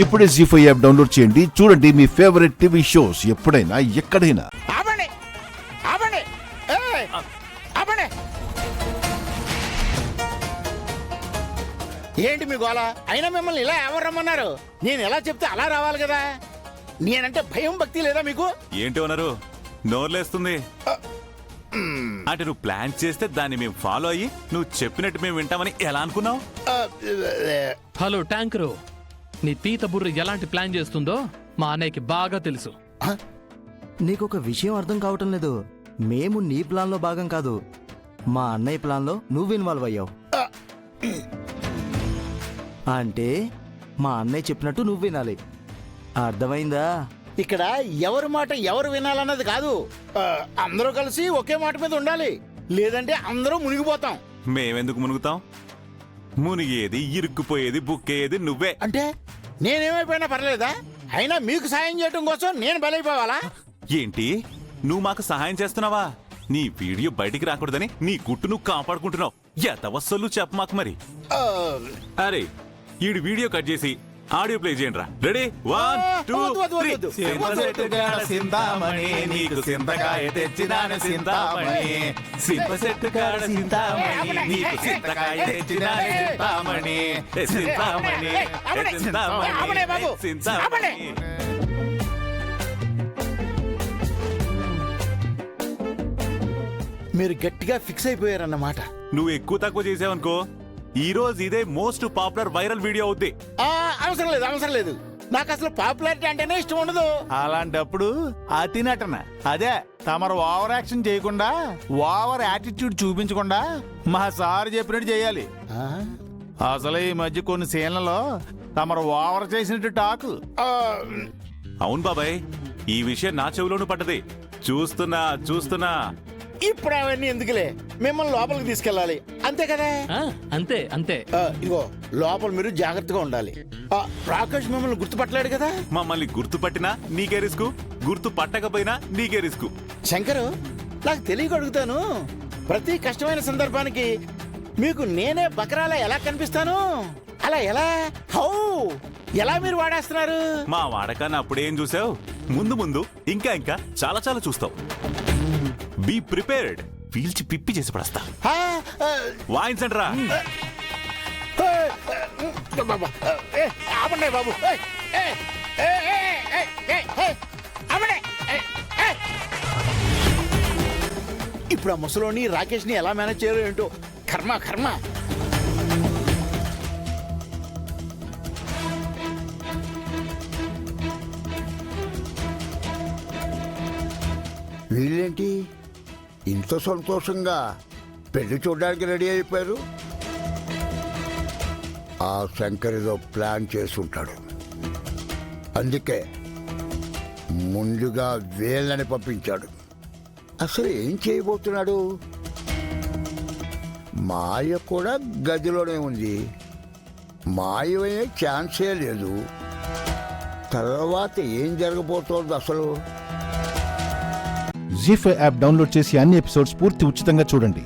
ఇప్పుడే జీ5 app download చేయండి. చూడండి మీ ఫేవరెట్ టీవీ షోస్ ఎప్పుడైనా ఎక్కడైనా. ఏంటి మీ గోళ? అయినా మిమ్మల్ని ఇలా ఎవరు రమ్మన్నారు? నేను ఎలా చెప్తే అలా రావాలి కదా. నేనంటే భయం భక్తి లేదా మీకు? ఏంటి అన్నారు? నోర్లేస్తుంది అంటే నువ్వు ప్లాన్ చేస్తే దాన్ని మేము ఫాలో అయ్యి నువ్వు చెప్పినట్టు మేము వింటామని ఎలా అనుకున్నావు? హలో ట్యాంకరు, నీ పీత బుర్ర ఎలాంటి ప్లాన్ చేస్తుందో మా అన్నయ్యకి బాగా తెలుసు. నీకొక విషయం అర్థం కావటం లేదు. మేము నీ ప్లాన్లో భాగం కాదు, మా అన్నయ్య ప్లాన్లో నువ్వు ఇన్వాల్వ్ అయ్యావు. అంటే మా అన్నయ్య చెప్పినట్టు నువ్వు వినాలి. అర్థమైందా? ఇక్కడ ఎవరి మాట ఎవరు వినాలన్నది కాదు, అందరూ కలిసి ఒకే మాట మీద ఉండాలి. లేదంటే అందరూ మునిగిపోతాం. మేమెందుకు మునుగుతాం? మునిగేది, ఇరుక్కుపోయేది, బుక్కేది నువ్వే. అంటే నేనేమైపోయినా పర్లేదా? అయినా మీకు సాయం చేయడం కోసం నేను బలైపోవాలా? ఏంటి నువ్వు మాకు సహాయం చేస్తున్నావా? నీ వీడియో బయటికి రాకూడదని నీ గుట్టు నువ్వు కాపాడుకుంటున్నావు. ఎంతవస్సలు చెప్ప మాకు మరి. అరే ఈడు వీడియో కట్ చేసి ఆడియో ప్లే చేయండి రా. రెడీ? 1 2 3. సింతామణి నీకు సింతకాయ తెచ్చినాను సింతామణి. సింపసెట్టు కాడ సింతామణి నీకు సింతకాయ తెచ్చినాను సింతామణి. సింతామణి సింతామణి సింతామణి. మీరు గట్టిగా ఫిక్స్ అయిపోయారన్నమాట. నువ్వు ఎక్కువ తక్కువ చేసావనుకో ఈ రోజు ఇదే మోస్ట్ పాపులర్ వైరల్ వీడియో అవుద్ది. అవసరం లేదు. నాకు అసలు పాపులారిటీ అంటేనే ఇష్టం ఉండదు. అలాంటప్పుడు అతి నటన, అదే తమరు ఓవర్ యాక్షన్ చేయకుండా, ఓవర్ యాటిట్యూడ్ చూపించకుండా మా సార్ చెప్పినట్టు చేయాలి. అసలు ఈ మధ్య కొన్ని సీన్లలో తమరు ఓవర్ చేసినట్టు టాకు. అవును బాబాయ్, ఈ విషయం నా చెవిలోనూ పడ్డది. చూస్తున్నా. ఇప్పుడు అవన్నీ ఎందుకులే, మిమ్మల్ని లోపలికి తీసుకెళ్ళాలి అంతే కదా. అంతే అంతే. ఇదిగో లోపల మీరు జాగ్రత్తగా ఉండాలి. రాకేష్ మిమ్మల్ని గుర్తుపట్టలేడు కదా. మమ్మల్ని గుర్తుపట్టినా నీకే రిస్క్, గుర్తు పట్టకపోయినా నీకే రిస్క్. శంకరు, నాకు తెలియక అడుగుతాను, ప్రతి కష్టమైన సందర్భానికి మీకు నేనే బకరాలా ఎలా కనిపిస్తాను? అలా ఎలా మీరు వాడేస్తున్నారు? మా వాడకాన్ని అప్పుడేం చూసావు? ముందు ఇంకా చాలా చూస్తావు. Be prepared. పీల్చి పిప్పి చేసి పడేస్తా. వాయించండి రా. బాబు ఇప్పుడు ఆ ముసలోని రాకేష్ ని ఎలా మేనేజ్ చేయరు ఏంటో. కర్మ. వీళ్ళేంటి ఇంత సంతోషంగా పెళ్లి చూడడానికి రెడీ అయిపోయారు? ఆ శంకర్ ఏదో ప్లాన్ చేసుంటాడు. అందుకే ముందుగా వీళ్ళని పంపించాడు. అసలు ఏం చేయబోతున్నాడు? మాయ కూడా గదిలోనే ఉంది. మాయమయ్యే ఛాన్సే లేదు. తర్వాత ఏం జరగబోతోంది అసలు? జీ5 యాప్ డౌన్లోడ్ చేసి అన్ని ఎపిసోడ్స్ పూర్తి ఉచితంగా చూడండి.